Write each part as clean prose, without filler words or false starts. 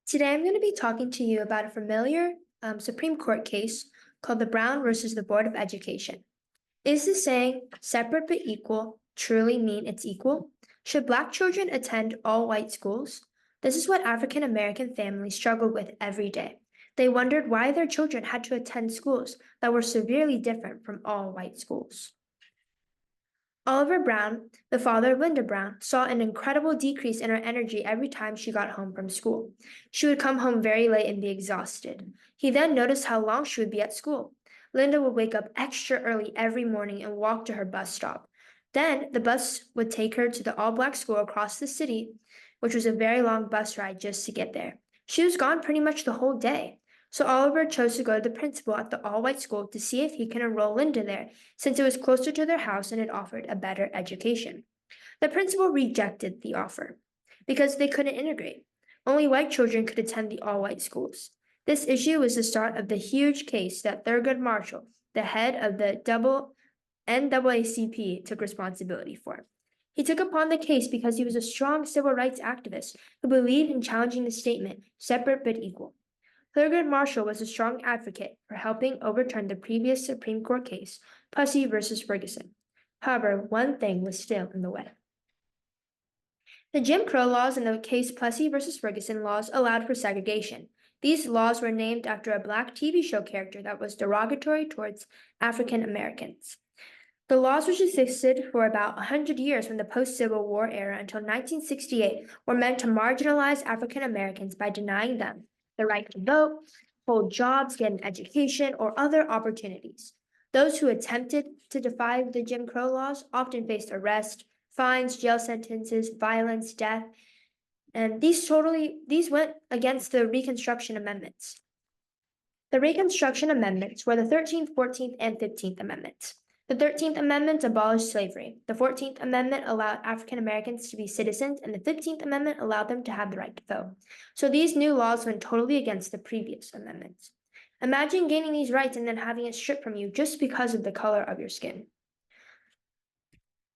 Today, I'm going to be talking to you about a familiar Supreme Court case called the Brown versus the Board of Education. Is the saying separate but equal truly mean it's equal? Should Black children attend all white schools? This is what African American families struggled with every day. They wondered why their children had to attend schools that were severely different from all white schools. Oliver Brown, the father of Linda Brown, saw an incredible decrease in her energy every time she got home from school. She would come home very late and be exhausted. He then noticed how long she would be at school. Linda would wake up extra early every morning and walk to her bus stop. Then the bus would take her to the all-black school across the city, which was a very long bus ride just to get there. She was gone pretty much the whole day. So Oliver chose to go to the principal at the all-white school to see if he can enroll Linda there, since it was closer to their house and it offered a better education. The principal rejected the offer because they couldn't integrate. Only white children could attend the all-white schools. This issue was the start of the huge case that Thurgood Marshall, the head of the NAACP, took responsibility for. He took upon the case because he was a strong civil rights activist who believed in challenging the statement, separate but equal. Thurgood Marshall was a strong advocate for helping overturn the previous Supreme Court case, Plessy versus Ferguson. However, one thing was still in the way. The Jim Crow laws and the case Plessy versus Ferguson laws allowed for segregation. These laws were named after a Black TV show character that was derogatory towards African Americans. The laws, which existed for about 100 years from the post-Civil War era until 1968, were meant to marginalize African Americans by denying them the right to vote, hold jobs, get an education, or other opportunities. Those who attempted to defy the Jim Crow laws often faced arrest, fines, jail sentences, violence, death, and these went against the Reconstruction Amendments. The Reconstruction Amendments were the 13th, 14th, and 15th Amendments. The 13th Amendment abolished slavery. The 14th Amendment allowed African Americans to be citizens, and the 15th Amendment allowed them to have the right to vote. So these new laws went totally against the previous amendments. Imagine gaining these rights and then having it stripped from you just because of the color of your skin.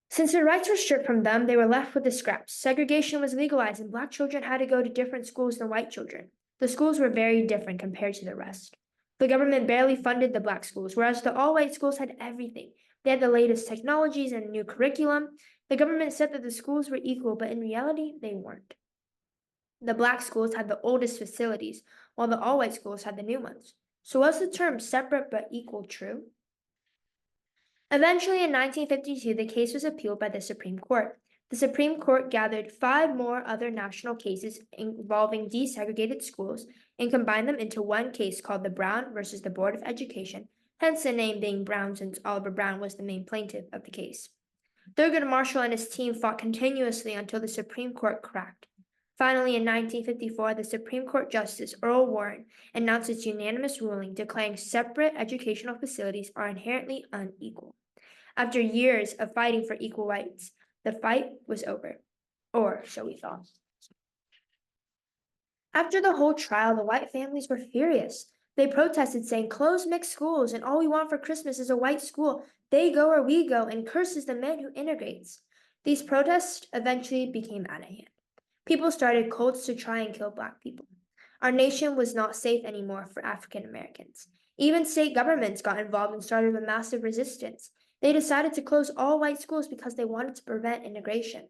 Since their rights were stripped from them, they were left with the scraps. Segregation was legalized, and Black children had to go to different schools than white children. The schools were very different compared to the rest. The government barely funded the Black schools, whereas the all-white schools had everything. They had the latest technologies and a new curriculum. The government said that the schools were equal, but in reality, they weren't. The Black schools had the oldest facilities, while the all-white schools had the new ones. So was the term separate but equal true? Eventually, in 1952, the case was appealed by the Supreme Court. The Supreme Court gathered 5 more other national cases involving desegregated schools and combined them into one case called the Brown versus the Board of Education, hence the name being Brown since Oliver Brown was the main plaintiff of the case. Thurgood Marshall and his team fought continuously until the Supreme Court cracked. Finally, in 1954, the Supreme Court Justice Earl Warren announced its unanimous ruling declaring separate educational facilities are inherently unequal. After years of fighting for equal rights, the fight was over. Or so we thought. After the whole trial, the white families were furious. They protested, saying, "Close mixed schools, and all we want for Christmas is a white school. They go or we go," and curses the man who integrates. These protests eventually became out of hand. People started cults to try and kill Black people. Our nation was not safe anymore for African Americans. Even state governments got involved and started a massive resistance. They decided to close all white schools because they wanted to prevent integration.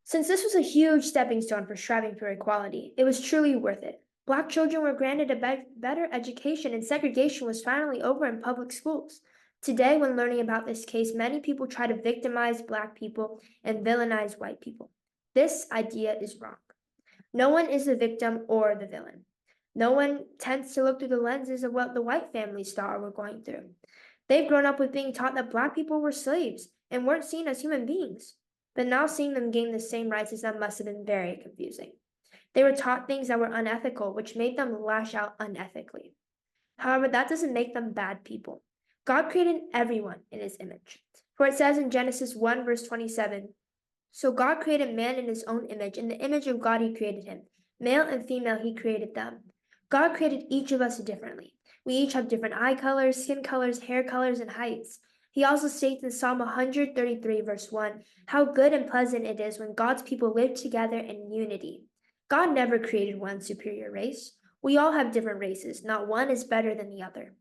Since this was a huge stepping stone for striving for equality, it was truly worth it. Black children were granted a better education, and segregation was finally over in public schools. Today, when learning about this case, many people try to victimize Black people and villainize white people. This idea is wrong. No one is the victim or the villain. No one tends to look through the lenses of what the white families thought or were going through. They've grown up with being taught that Black people were slaves and weren't seen as human beings. But now seeing them gain the same rights as them must have been very confusing. They were taught things that were unethical, which made them lash out unethically. However, that doesn't make them bad people. God created everyone in his image. For it says in Genesis 1 verse 27, "So God created man in his own image. In the image of God he created him. Male and female he created them." God created each of us differently. We each have different eye colors, skin colors, hair colors, and heights. He also states in Psalm 133 verse 1, "How good and pleasant it is when God's people live together in unity." God never created one superior race. We all have different races. Not one is better than the other.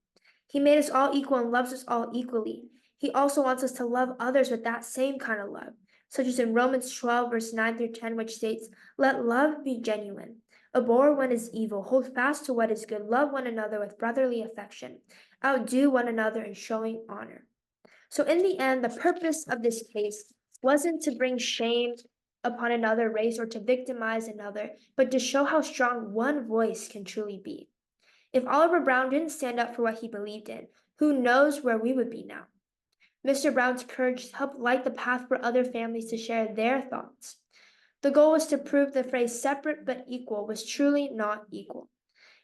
He made us all equal and loves us all equally. He also wants us to love others with that same kind of love, such as in Romans 12, verse 9 through 10, which states, "Let love be genuine. Abhor what is evil. Hold fast to what is good. Love one another with brotherly affection. Outdo one another in showing honor." So, in the end, the purpose of this case wasn't to bring shame upon another race or to victimize another, but to show how strong one voice can truly be. If Oliver Brown didn't stand up for what he believed in, who knows where we would be now? Mr. Brown's courage helped light the path for other families to share their thoughts. The goal was to prove the phrase separate but equal was truly not equal,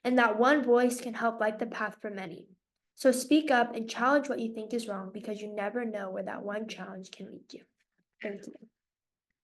and that one voice can help light the path for many. So speak up and challenge what you think is wrong because you never know where that one challenge can lead you. Thank you.